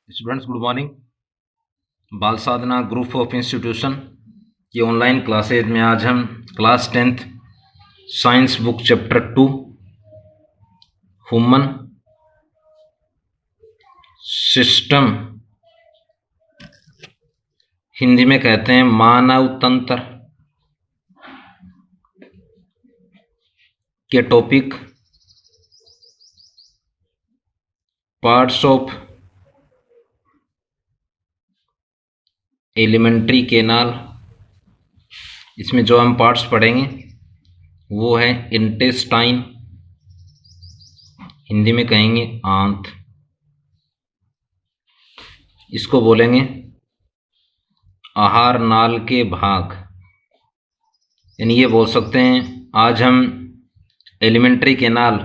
Students good morning. बाल साधना group of institution की online classes में आज हम class 10th science book chapter 2 human system, Hindi में कहते हैं मानव तंत्र, के topic parts of alimentary canal. इसमें जो हम पार्ट्स पढ़ेंगे वो है इंटेस्टाइन, हिंदी में कहेंगे आंत, इसको बोलेंगे आहार नाल के भाग। यानी ये बोल सकते हैं आज हम एलिमेंट्री केनाल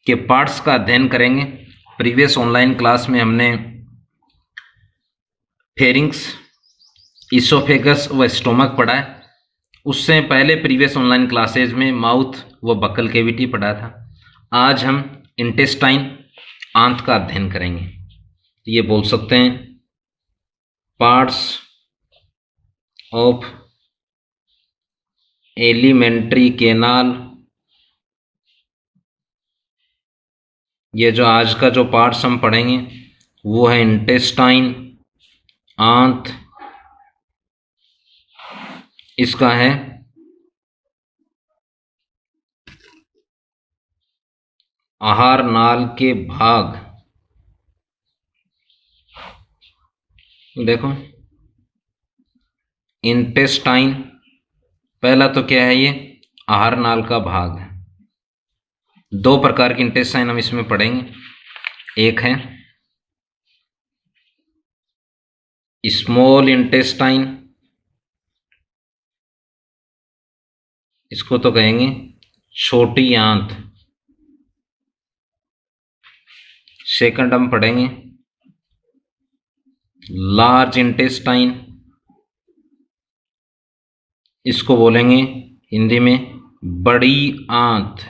के पार्ट्स का अध्ययन करेंगे। प्रीवियस ऑनलाइन क्लास में हमने फेरिंग्स, इसोफेगस व स्टोमक पढ़ा है। उससे पहले प्रीवियस ऑनलाइन क्लासेज में माउथ व बक्कल कैविटी पढ़ा था। आज हम इंटेस्टाइन, आंत का अध्ययन करेंगे। ये बोल सकते हैं पार्ट्स ऑफ एलिमेंट्री केनाल। ये जो आज का जो पार्ट्स हम पढ़ेंगे वो है इंटेस्टाइन, आंत, इसका है आहार नाल के भाग। देखो इंटेस्टाइन पहला तो क्या है, ये आहार नाल का भाग है। दो प्रकार के इंटेस्टाइन हम इसमें पढ़ेंगे। एक है स्मॉल इंटेस्टाइन, इसको तो कहेंगे छोटी आंत। सेकंड हम पढ़ेंगे लार्ज इंटेस्टाइन, इसको बोलेंगे हिंदी में बड़ी आंत।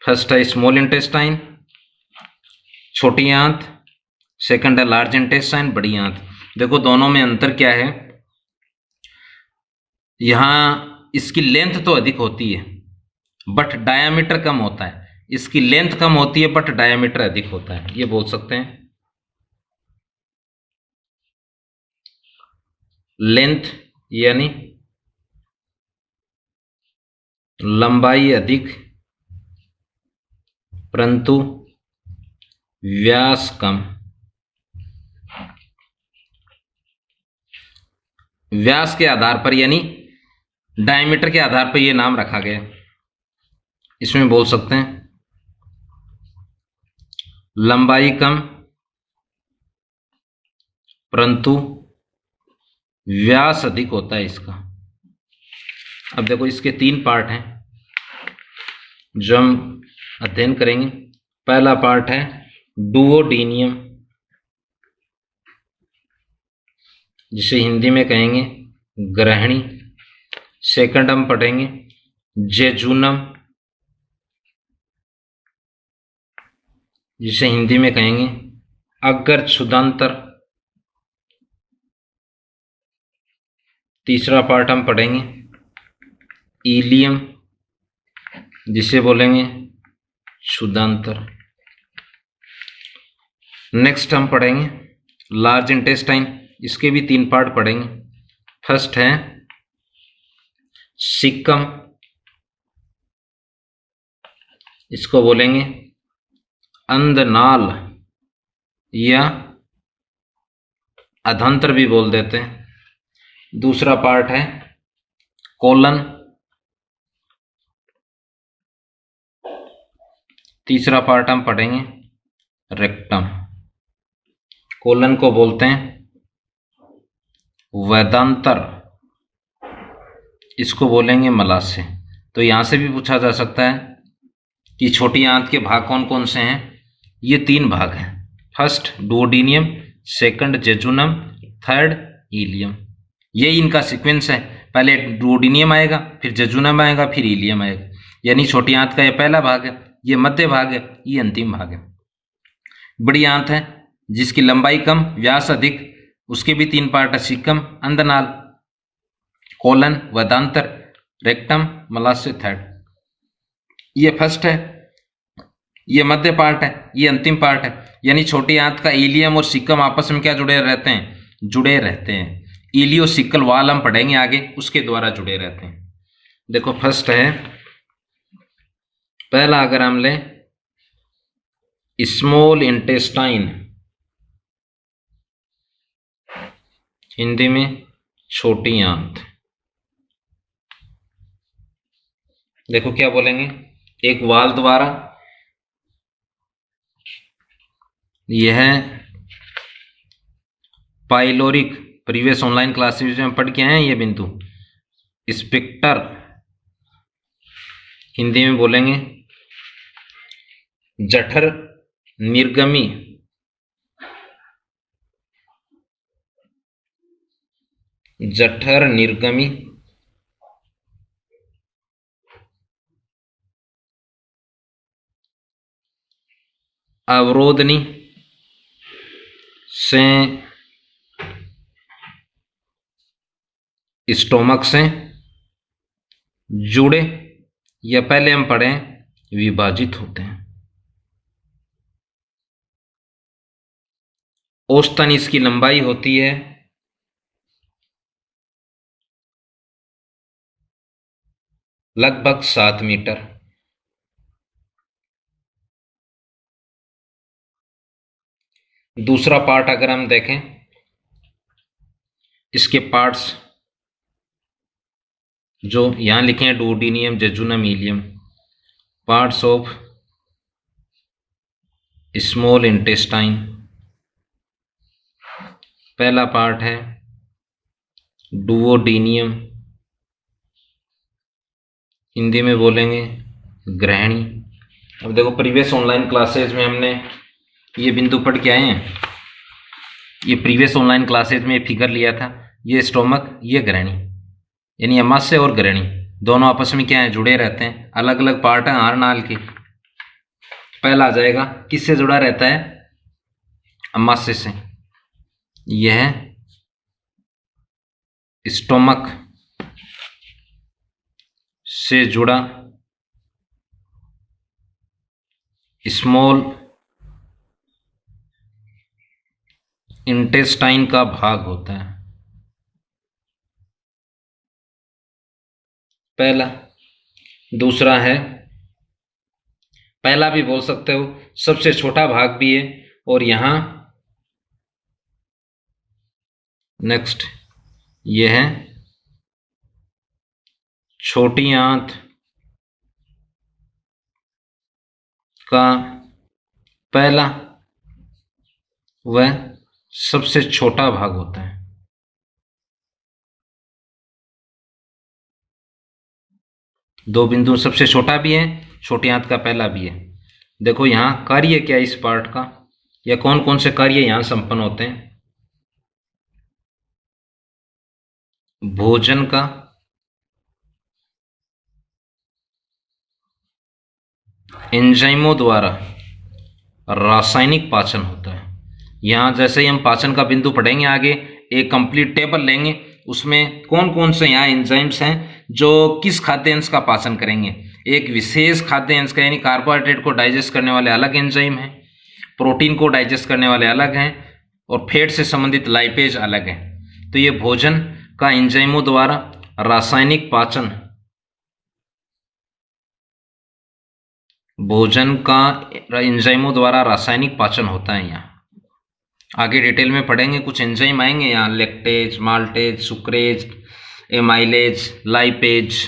फर्स्ट है स्मॉल इंटेस्टाइन, छोटी आंत। सेकंड है लार्ज इंटेस्टाइन, बड़ी आंत। देखो दोनों में अंतर क्या है, यहां इसकी लेंथ तो अधिक होती है बट डायामीटर कम होता है। इसकी लेंथ कम होती है बट डायामीटर अधिक होता है। ये बोल सकते हैं लेंथ यानी लंबाई अधिक परंतु व्यास कम। व्यास के आधार पर यानी डायमीटर के आधार पर यह नाम रखा गया। इसमें बोल सकते हैं लंबाई कम परंतु व्यास अधिक होता है इसका। अब देखो इसके तीन पार्ट हैं जो हम अध्ययन करेंगे। पहला पार्ट है डुओडीनियम, जिसे हिंदी में कहेंगे ग्रहणी। सेकंड हम पढ़ेंगे जेजुनम, जिसे हिंदी में कहेंगे अग्र क्षुधांतर। तीसरा पार्ट हम पढ़ेंगे इलियम, जिसे बोलेंगे क्षुधांतर। नेक्स्ट हम पढ़ेंगे लार्ज इंटेस्टाइन, इसके भी तीन पार्ट पढ़ेंगे। फर्स्ट है सिक्कम, इसको बोलेंगे अंधनाल या अधंत्र भी बोल देते हैं। दूसरा पार्ट है कोलन। तीसरा पार्ट हम पढ़ेंगे रेक्टम। कोलन को बोलते हैं वेदांतर, इसको बोलेंगे मलाशय। तो यहां से भी पूछा जा सकता है कि छोटी आंत के भाग कौन कौन से हैं। ये तीन भाग हैं, first duodenum, second jejunum, third ileum. ये इनका सीक्वेंस है, पहले डुओडीनियम आएगा, फिर जेजुनम आएगा, फिर इलियम आएगा। यानी छोटी आंत का ये पहला भाग है, ये मध्य भाग है, ये अंतिम भाग है। बड़ी आंत है जिसकी लंबाई कम व्यास अधिक, उसके भी 3 पार्ट है, सीकम, अंधनाल, कोलन, वेदांतर, रेक्टम, मलाशय, थर्ड। ये फर्स्ट है, ये मध्य पार्ट है, ये अंतिम पार्ट है। यानी छोटी आंत का इलियम और सिक्कम आपस में क्या जुड़े रहते हैं? जुड़े रहते हैं। इलियोसिकल वाल हम पढ़ेंगे आगे, उसके द्वारा जुड़े रहते हैं। देखो फर्स्ट है, पहला अगर हम लें स्मॉल इंटेस्टाइन, हिंदी में छोटी आंत। देखो क्या बोलेंगे, एक वाल द्वारा, यह पाइलोरिक, प्रीवियस ऑनलाइन क्लासेस में पढ़ के आए हैं ये बिंदु। स्पिक्टर, हिंदी में बोलेंगे जठर निर्गमी, जठर निर्गमी, अवरोधनी से स्टोमक से जुड़े, या पहले हम पढ़ें विभाजित होते हैं। औसतन इसकी लंबाई होती है लगभग 7 मीटर। दूसरा पार्ट अगर हम देखें, इसके पार्ट्स जो यहां लिखे हैं, duodenum, jejunum, ileum, parts of small intestine. पहला पार्ट है डुओडेनियम, हिंदी में बोलेंगे ग्रहणी। अब देखो प्रीवियस ऑनलाइन क्लासेज में हमने ये बिंदु पढ़ के आए हैं, ये प्रीवियस ऑनलाइन क्लासेज में फिगर लिया था, ये स्टोमक, ये ग्रहणी, यानी अमाशय और ग्रहणी दोनों आपस में क्या है? जुड़े रहते हैं। अलग अलग पार्ट हैं हर नाल के। पहला आ जाएगा, किससे जुड़ा रहता है? अमाशय से। यह स्टोमक से जुड़ा स्मॉल इंटेस्टाइन का भाग होता है पहला। दूसरा है, पहला भी बोल सकते हो, सबसे छोटा भाग भी है। और यहां नेक्स्ट यह है छोटी आंत का पहला वह सबसे छोटा भाग होता है। दो बिंदु, सबसे छोटा भी है, छोटी आंत का पहला भी है। देखो यहां कार्य क्या है इस पार्ट का, या कौन कौन से कार्य यहां संपन्न होते हैं? भोजन का, एंजाइमों द्वारा रासायनिक पाचन होता है। यहां जैसे ही हम पाचन का बिंदु पढ़ेंगे आगे, एक कंप्लीट टेबल लेंगे, उसमें कौन कौन से यहाँ एंजाइम्स हैं जो किस खाद्य अंश का पाचन करेंगे। एक विशेष खाद्य अंश का, यानी कार्बोहाइड्रेट को डाइजेस्ट करने वाले अलग एंजाइम हैं, प्रोटीन को डाइजेस्ट करने वाले अलग हैं, और फैट से संबंधित लाइपेज अलग हैं। तो ये भोजन का एंजाइमों द्वारा रासायनिक पाचन, भोजन का एंजाइमों द्वारा रासायनिक पाचन होता है। यहाँ आगे डिटेल में पढ़ेंगे, कुछ एंजाइम आएंगे यहाँ, lactase, maltase, sucrase, amylase, lipase.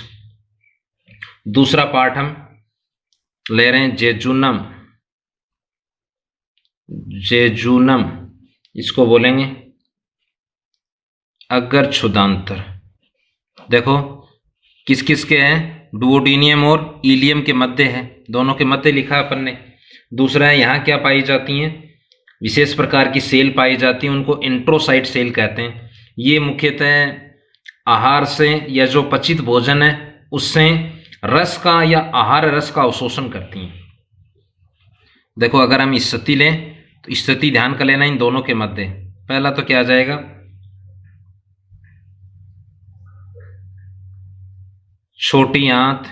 दूसरा पार्ट हम ले रहे हैं जेजुनम, जेजुनम इसको बोलेंगे अग्र क्षुदांतर। देखो किस किस के हैं, डुओडेनियम और इलियम के मध्य है, दोनों के मध्य लिखा अपन ने। दूसरा है यहाँ क्या पाई जाती हैं, विशेष प्रकार की सेल पाई जाती हैं, उनको इंट्रोसाइट सेल कहते हैं। ये मुख्यतः आहार से या जो पचित भोजन है उससे रस का या आहार रस का अवशोषण करती हैं। देखो अगर हम स्थिति लें तो स्थिति ध्यान कर लेना इन दोनों के मध्य। पहला तो क्या आ जाएगा, छोटी आंत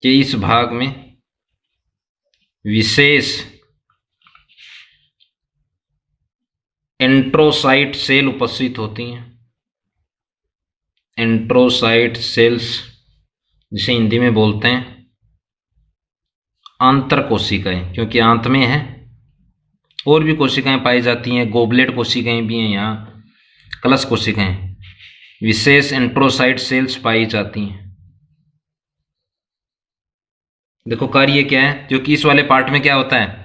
के इस भाग में विशेष एंट्रोसाइट सेल उपस्थित होती हैं। एंट्रोसाइट सेल्स जिसे हिंदी में बोलते हैं आंतर कोशिकाएं, क्योंकि आंत में है। और भी कोशिकाएं पाई जाती हैं, गोबलेट कोशिकाएं भी हैं, यहाँ कलश कोशिकाएं, विशेष एंट्रोसाइट सेल्स पाई जाती हैं। देखो कार्य क्या है, क्योंकि इस वाले पार्ट में क्या होता है,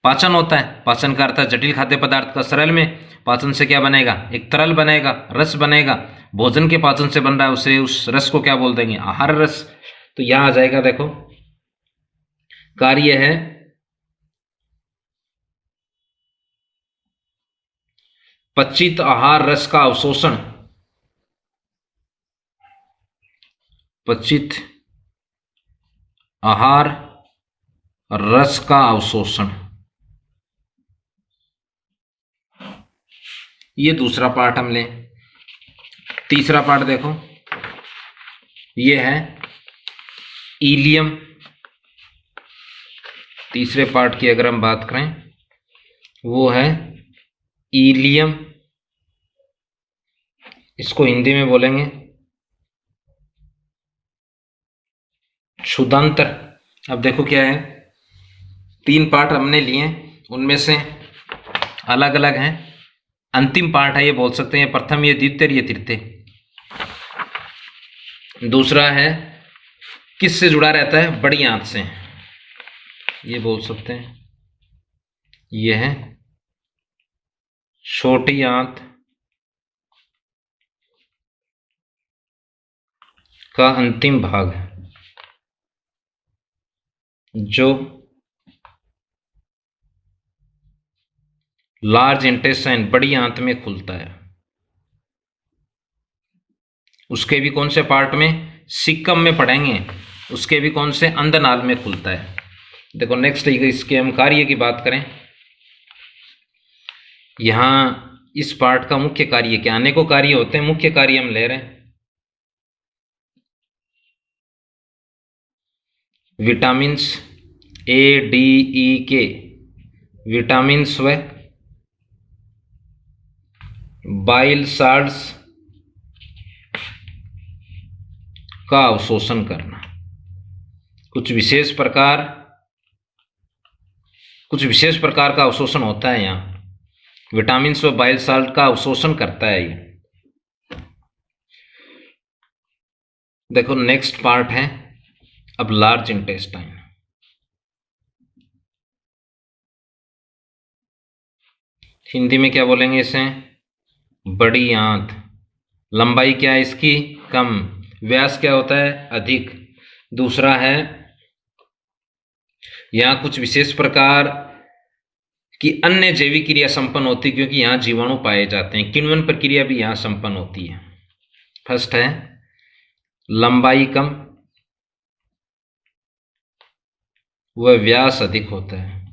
पाचन होता है। पाचन का अर्थ है जटिल खाद्य पदार्थ का सरल में पाचन से क्या बनेगा, एक तरल बनेगा, रस बनेगा। भोजन के पाचन से बन रहा है, उसे उस रस को क्या बोल देंगे, आहार रस। तो यहां आ जाएगा, देखो कार्य है पचित आहार रस का अवशोषण। पचित आहार रस का अवशोषण, ये दूसरा पार्ट हम लें। तीसरा पार्ट देखो, ये है इलियम। तीसरे पार्ट की अगर हम बात करें, वो है इलियम। इसको हिंदी में बोलेंगे क्षुधांत्र। अब देखो क्या है, तीन पार्ट हमने लिए, उनमें से अलग अलग हैं। अंतिम पार्ट है, ये बोल सकते हैं प्रथम, ये द्वितीय, ये तृतीय। दूसरा है किससे जुड़ा रहता है, बड़ी आंत से, ये बोल सकते हैं। ये है छोटी आंत का अंतिम भाग है, जो लार्ज इंटेस्टाइन, बड़ी आंत में खुलता है। उसके भी कौन से पार्ट में, सिक्कम में पढ़ेंगे। उसके भी कौन से, अंधनाल में खुलता है। देखो नेक्स्ट इसके हम कार्य की बात करें, यहां इस पार्ट का मुख्य कार्य क्या, अनेकों कार्य होते हैं, मुख्य कार्य हम ले रहे हैं। विटामिन्स ए, डी, ई के विटामिन्स व बाइल साल्ट्स का अवशोषण करना। कुछ विशेष प्रकार का अवशोषण होता है। यहाँ विटामिन्स व बाइल साल्ट का अवशोषण करता है ये। देखो नेक्स्ट पार्ट है अब लार्ज इंटेस्टाइन। हिंदी में क्या बोलेंगे इसे, बड़ी आंत। लंबाई क्या है इसकी, कम। व्यास क्या होता है, अधिक। दूसरा है यहां कुछ विशेष प्रकार की अन्य जैविक क्रिया संपन्न होती है, क्योंकि यहां जीवाणु पाए जाते हैं। किण्वन प्रक्रिया भी यहां संपन्न होती है। फर्स्ट है लंबाई कम वह व्यास अधिक होता है।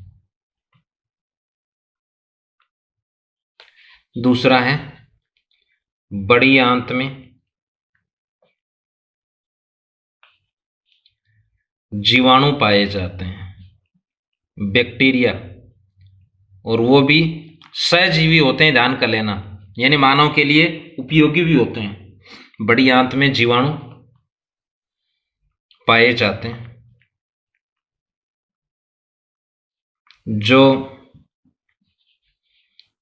दूसरा है बड़ी आंत में जीवाणु पाए जाते हैं, बैक्टीरिया, और वो भी सहजीवी होते हैं, ध्यान कर लेना, यानी मानव के लिए उपयोगी भी होते हैं। बड़ी आंत में जीवाणु पाए जाते हैं जो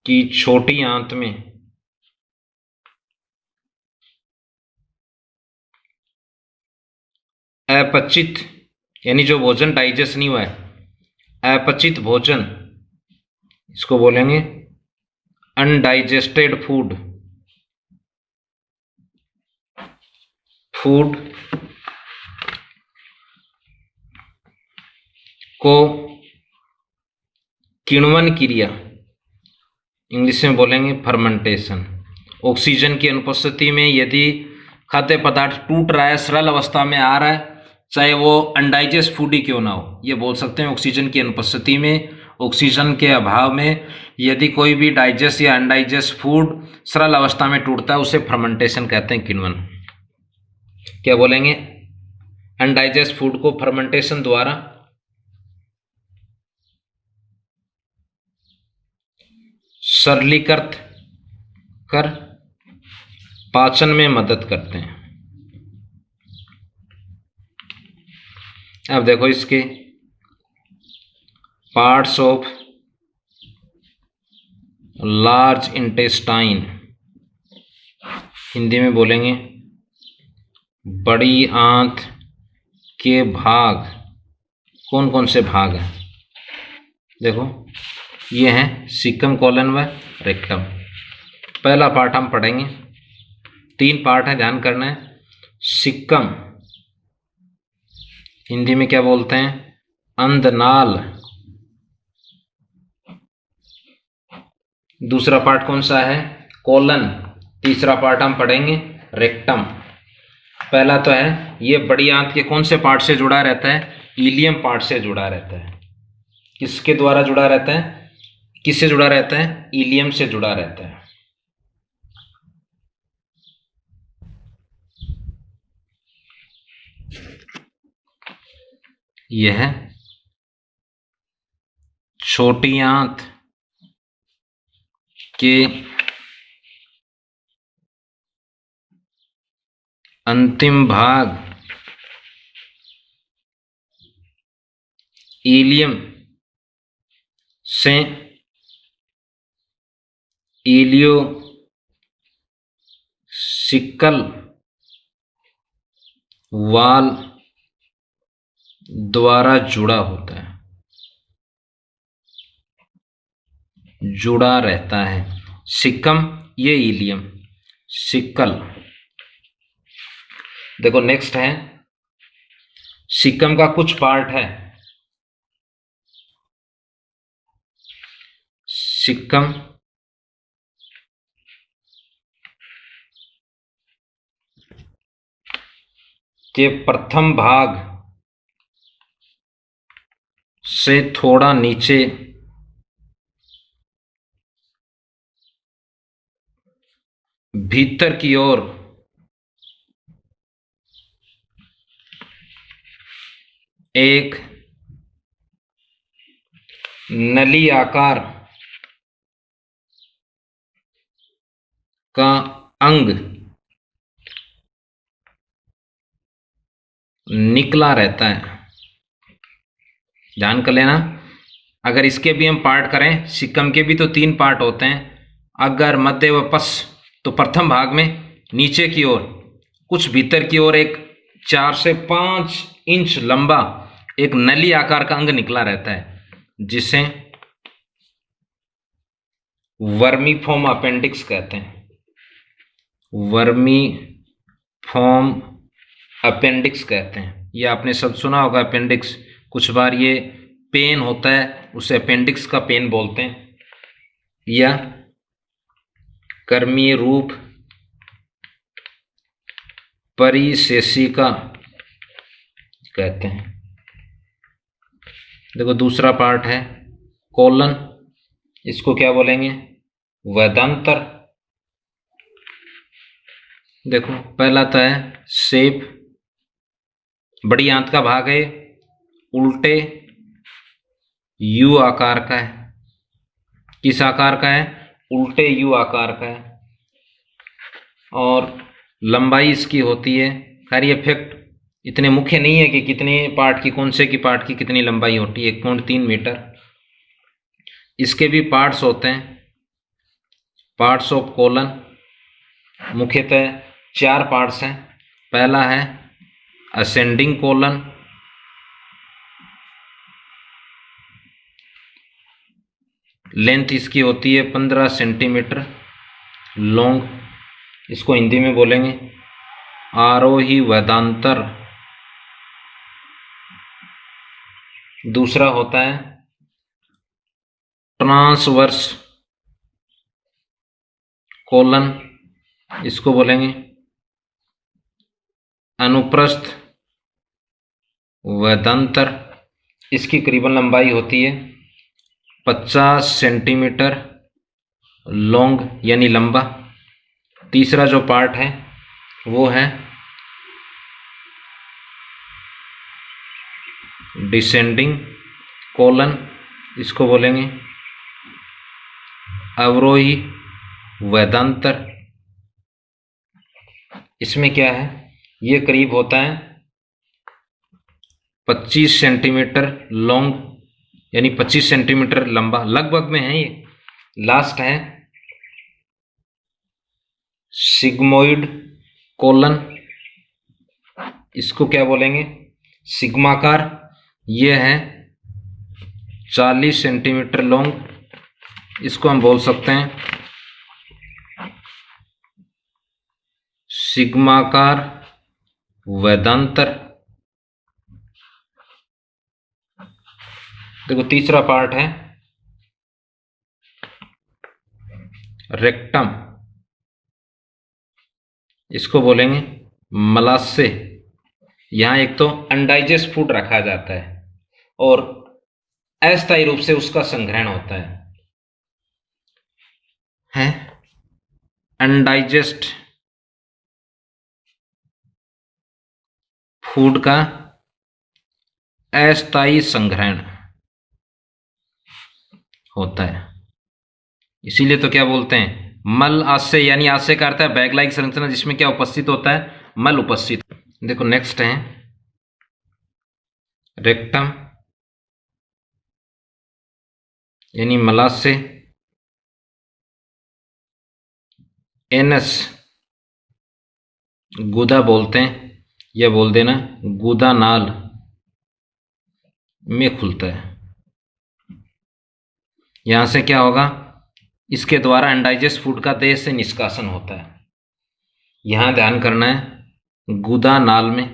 कि छोटी आंत में अपचित, यानी जो भोजन डाइजेस्ट नहीं हुआ है, अपचित भोजन, इसको बोलेंगे अनडाइजेस्टेड फूड। फूड को किण्वन क्रिया, इंग्लिश में बोलेंगे फर्मेंटेशन। ऑक्सीजन की अनुपस्थिति में यदि खाद्य पदार्थ टूट रहा है, सरल अवस्था में आ रहा है, चाहे वो अनडाइजेस्ट फूड ही क्यों ना हो। ये बोल सकते हैं ऑक्सीजन की अनुपस्थिति में, ऑक्सीजन के अभाव में यदि कोई भी डाइजेस्ट या अनडाइजेस्ट फूड सरल अवस्था में टूटता है उसे फर्मेंटेशन कहते हैं। किण्वन क्या बोलेंगे? अनडाइजेस्ट फूड को फर्मेंटेशन द्वारा सरलीकृत कर पाचन में मदद करते हैं। अब देखो इसके parts of large intestine, Hindi में बोलेंगे बड़ी आंत के भाग कौन कौन से भाग हैं? देखो ये हैं सीकम, कोलन व रेक्टम। पहला पार्ट हम पढ़ेंगे, 3 पार्ट है, ध्यान करना है। सीकम हिंदी में क्या बोलते हैं? अंधनाल। दूसरा पार्ट कौन सा है? कोलन। तीसरा पार्ट हम पढ़ेंगे रेक्टम। पहला तो है ये बड़ी आंत के कौन से पार्ट से जुड़ा रहता है? इलियम पार्ट से जुड़ा रहता है। किसके द्वारा जुड़ा रहता है? किससे जुड़ा रहता है? इलियम से जुड़ा रहता है। यह छोटी आंत के अंतिम भाग इलियम से इलियोसिकल वाल द्वारा जुड़ा होता है, जुड़ा रहता है। सिक्कम ये इलियम, सिक्कल। देखो नेक्स्ट है सिक्कम का कुछ पार्ट है। सिक्कम के प्रथम भाग से थोड़ा नीचे भीतर की ओर एक नली आकार का अंग निकला रहता है। ध्यान कर लेना, अगर इसके भी हम पार्ट करें, सिक्कम के भी तो 3 पार्ट होते हैं। अगर मध्य व पश तो प्रथम भाग में नीचे की ओर कुछ भीतर की ओर एक 4 से 5 इंच लंबा एक नली आकार का अंग निकला रहता है, जिसे वर्मीफॉर्म अपेंडिक्स कहते हैं। वर्मीफॉर्म अपेंडिक्स कहते हैं। ये आपने सब सुना होगा अपेंडिक्स। कुछ बार ये पेन होता है, उसे अपेंडिक्स का पेन बोलते हैं, या कर्मीय रूप परिशेषिका कहते हैं। देखो दूसरा पार्ट है कोलन, इसको क्या बोलेंगे? वेदांतर। देखो पहला तो है शेप, बड़ी आंत का भाग है, उल्टे यू आकार का है। किस आकार का है? उल्टे यू आकार का है। और लंबाई इसकी होती है, खैर ये फैक्ट इतने मुख्य नहीं है कि कितने पार्ट की, कौन से की पार्ट की कितनी लंबाई होती है, 1.3 मीटर। इसके भी पार्ट्स होते हैं, पार्ट्स ऑफ कोलन। मुख्यतः 4 पार्ट्स हैं। पहला है असेंडिंग कोलन, लेंथ इसकी होती है 15 सेंटीमीटर लॉन्ग, इसको हिंदी में बोलेंगे आरोही वेदांतर। दूसरा होता है ट्रांसवर्स कोलन, इसको बोलेंगे अनुप्रस्थ वेदांतर, इसकी करीबन लंबाई होती है 50 सेंटीमीटर लॉन्ग यानी लंबा। तीसरा जो पार्ट है वो है डिसेंडिंग कोलन, इसको बोलेंगे अवरोही वेदांतर। इसमें क्या है, ये करीब होता है 25 सेंटीमीटर लॉन्ग यानी 25 सेंटीमीटर लंबा, लगभग में है ये। लास्ट है सिग्मोइड कोलन, इसको क्या बोलेंगे, सिग्माकार। ये है 40 सेंटीमीटर लॉन्ग, इसको हम बोल सकते हैं सिग्माकार वेदांतर। देखो तीसरा पार्ट है रेक्टम, इसको बोलेंगे मलासे। यहां एक तो अनडाइजेस्ट फूड रखा जाता है और अस्थायी रूप से उसका संग्रहण होता है अनडाइजेस्ट फूड का अस्थायी संग्रहण होता है, इसीलिए तो क्या बोलते हैं मल आशय, यानी आशय का अर्थ है बैग लाइक संरचना जिसमें क्या उपस्थित होता है, मल उपस्थित। देखो नेक्स्ट है रेक्टम यानी मलाशय। एनस गुदा बोलते हैं, या बोल देना गुदा नाल में खुलता है। यहां से क्या होगा, इसके द्वारा अनडाइजेस्ट फूड का देह से निष्कासन होता है। यहां ध्यान करना है गुदा नाल में,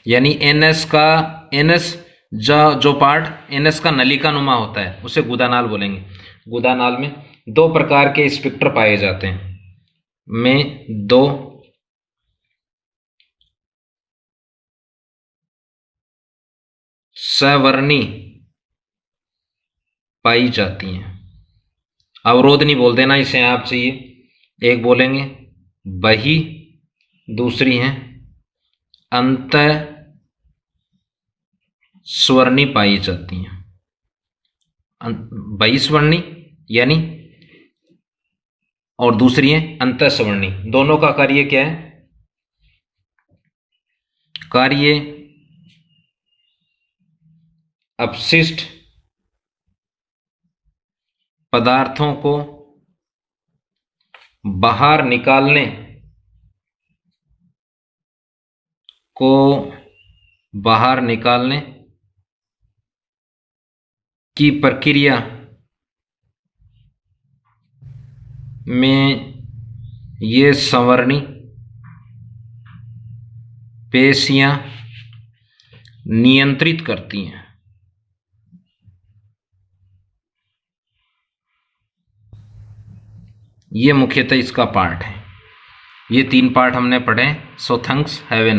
यानी एनएस का एनएस जो पार्ट एनएस का नलिका नुमा होता है उसे गुदानाल बोलेंगे। गुदानाल में दो प्रकार के स्पिक्टर पाए जाते हैं, में दो सवर्णी पाई जाती हैं। अवरोध नहीं बोल देना इसे आप चाहिए, एक बोलेंगे बही, दूसरी है अंत स्वर्णी पाई जाती हैं। बही स्वर्णी यानी, और दूसरी है अंत स्वर्णी। दोनों का कार्य क्या है, कार्य अपशिष्ट पदार्थों को बाहर निकालने की प्रक्रिया में ये संवर्णी पेशियां नियंत्रित करती हैं। ये मुख्यतः इसका पार्ट है। ये 3 पार्ट हमने पढ़े। So thanks, have a